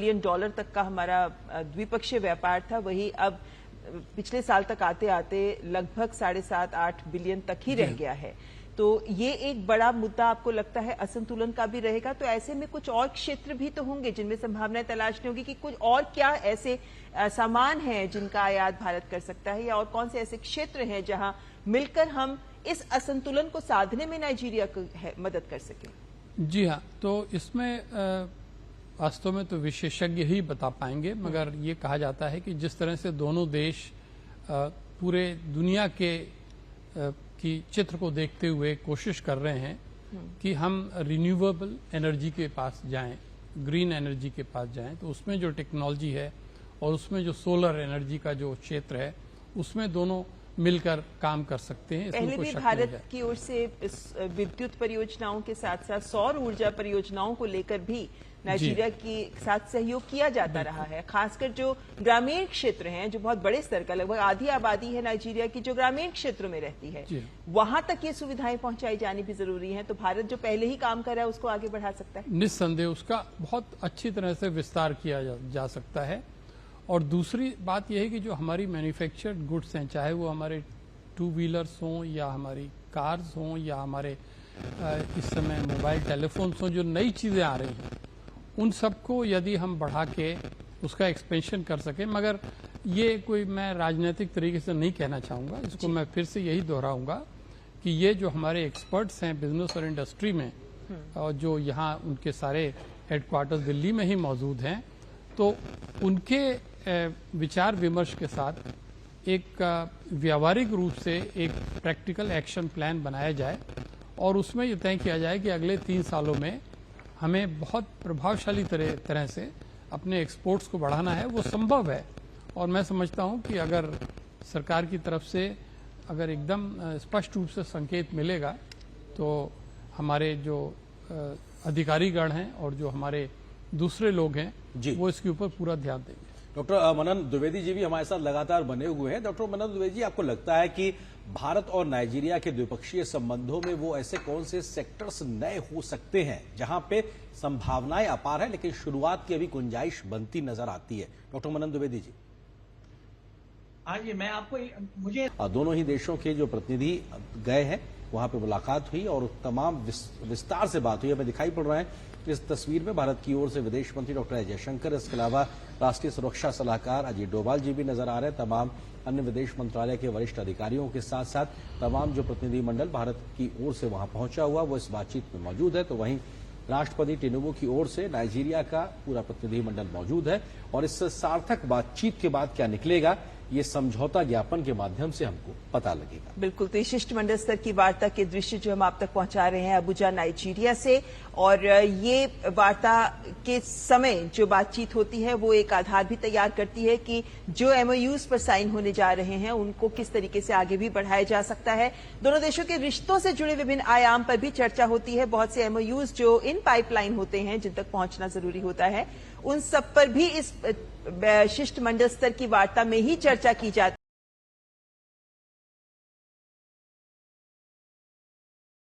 Billion dollar तक का हमारा द्विपक्षीय व्यापार था, वही अब पिछले साल तक आते आते लगभग 7.5-8 बिलियन तक ही रह गया है। तो ये एक बड़ा मुद्दा आपको लगता है असंतुलन का भी रहेगा। तो ऐसे में कुछ और क्षेत्र भी तो होंगे जिनमें संभावनाएं तलाशनी होगी कि कुछ और क्या ऐसे सामान हैं जिनका आयात भारत कर सकता है, या और कौन से ऐसे क्षेत्र हैं जहां मिलकर हम इस असंतुलन को साधने में नाइजीरिया को मदद कर सकें। जी हाँ, तो इसमें वास्तव में तो विशेषज्ञ ही बता पाएंगे, मगर ये कहा जाता है कि जिस तरह से दोनों देश पूरे दुनिया के की चित्र को देखते हुए कोशिश कर रहे हैं कि हम रिन्यूएबल एनर्जी के पास जाएं, ग्रीन एनर्जी के पास जाएं, तो उसमें जो टेक्नोलॉजी है और उसमें जो सोलर एनर्जी का जो क्षेत्र है उसमें दोनों मिलकर काम कर सकते हैं। पहले भी भारत की ओर से इस विद्युत परियोजनाओं के साथ साथ सौर ऊर्जा परियोजनाओं को लेकर भी नाइजीरिया के साथ सहयोग किया जाता रहा है। खासकर जो ग्रामीण क्षेत्र हैं, जो बहुत बड़े स्तर का, लगभग आधी आबादी है नाइजीरिया की जो ग्रामीण क्षेत्रों में रहती है, वहां तक ये सुविधाएं पहुंचाई जानी भी जरूरी है। तो भारत जो पहले ही काम कर रहा है उसको आगे बढ़ा सकता है। निस्संदेह उसका बहुत अच्छी तरह से विस्तार किया जा सकता है। और दूसरी बात यह है कि जो हमारी मैन्युफैक्चर्ड गुड्स हैं, चाहे वो हमारे 2 व्हीलर्स हों या हमारी कार्स हों या हमारे इस समय मोबाइल टेलीफोन्स हों, जो नई चीजें आ रही हैं, उन सबको यदि हम बढ़ा के उसका एक्सपेंशन कर सकें, मगर ये कोई मैं राजनीतिक तरीके से नहीं कहना चाहूंगा, इसको मैं फिर से यही दोहराऊंगा कि ये जो हमारे एक्सपर्ट्स हैं बिजनेस और इंडस्ट्री में, और जो यहाँ उनके सारे हेडक्वार्टर्स दिल्ली में ही मौजूद हैं, तो उनके विचार विमर्श के साथ एक व्यावहारिक रूप से एक प्रैक्टिकल एक्शन प्लान बनाया जाए और उसमें यह तय किया जाए कि अगले 3 सालों में हमें बहुत प्रभावशाली तरह से अपने एक्सपोर्ट्स को बढ़ाना है। वो संभव है और मैं समझता हूं कि अगर सरकार की तरफ से अगर एकदम स्पष्ट रूप से संकेत मिलेगा तो हमारे जो अधिकारीगण हैं और जो हमारे दूसरे लोग हैं वो इसके ऊपर पूरा ध्यान देंगे। डॉक्टर मनन द्विवेदी जी भी हमारे साथ लगातार बने हुए हैं। डॉक्टर मनन द्विवेदी जी, आपको लगता है कि भारत और नाइजीरिया के द्विपक्षीय संबंधों में वो ऐसे कौन से सेक्टर्स नए हो सकते हैं जहां पे संभावनाएं अपार है लेकिन शुरुआत की अभी गुंजाइश बनती नजर आती है? डॉक्टर मनन द्विवेदी जी। हाँ जी, मैं आपको मुझे दोनों ही देशों के जो प्रतिनिधि गए हैं वहां पे मुलाकात हुई और तमाम विस्तार से बात हुई। हमें दिखाई पड़ रहा है इस तस्वीर में भारत की ओर से विदेश मंत्री डॉक्टर एस जयशंकर, इसके अलावा राष्ट्रीय सुरक्षा सलाहकार अजीत डोभाल जी भी नजर आ रहे हैं। तमाम अन्य विदेश मंत्रालय के वरिष्ठ अधिकारियों के साथ साथ तमाम जो प्रतिनिधिमंडल भारत की ओर से वहां पहुंचा हुआ वो इस बातचीत में मौजूद है। तो वहीं राष्ट्रपति टिनुबू की ओर से नाइजीरिया का पूरा प्रतिनिधिमंडल मौजूद है और इस सार्थक बातचीत के बाद क्या निकलेगा ये समझौता ज्ञापन के माध्यम से हमको पता लगेगा। बिल्कुल, तो शिष्टमंडल स्तर की वार्ता के दृश्य जो हम आप तक पहुंचा रहे हैं अबुजा नाइजीरिया से, और ये वार्ता के समय जो बातचीत होती है वो एक आधार भी तैयार करती है कि जो एमओयूज पर साइन होने जा रहे हैं उनको किस तरीके से आगे भी बढ़ाया जा सकता है। दोनों देशों के रिश्तों से जुड़े विभिन्न आयाम पर भी चर्चा होती है। बहुत से एमओयूज जो इन पाइपलाइन होते हैं जिन तक पहुंचना जरूरी होता है, उन सब पर भी इस शिष्टमंडल स्तर की वार्ता में ही चर्चा की जाती